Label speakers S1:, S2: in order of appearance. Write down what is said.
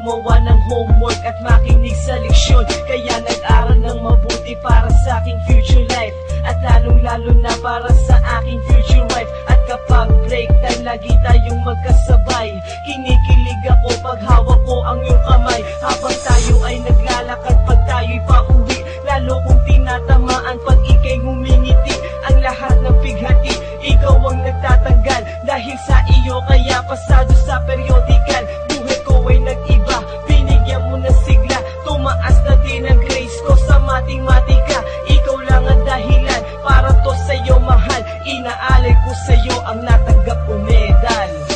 S1: gumawa ng homework at makinig sa leksyon. Kaya nag-aral ng mabuti para sa aking future life, at lalong-lalo na para sa aking future wife. At kapag break time, lagi tayong magkasabay. Kinikilig ako pag hawak ko ang iyong kamay, habang tayo ay naglalakad pag tayo'y pauwi. Lalo kong tinatamaan pag ika'y ngumingiti. Ang lahat ng bighati, ikaw ang nagtatanggal. Dahil sa iyo kaya pasado sa periodical. Buhay ko ay nag-iba, binigyan mo ng sigla. Tumaas na din ang grades ko sa matematika. Ikaw lang ang dahilan para to sa'yo mahal. Inaalay ko sa'yo ang natanggap kong medal.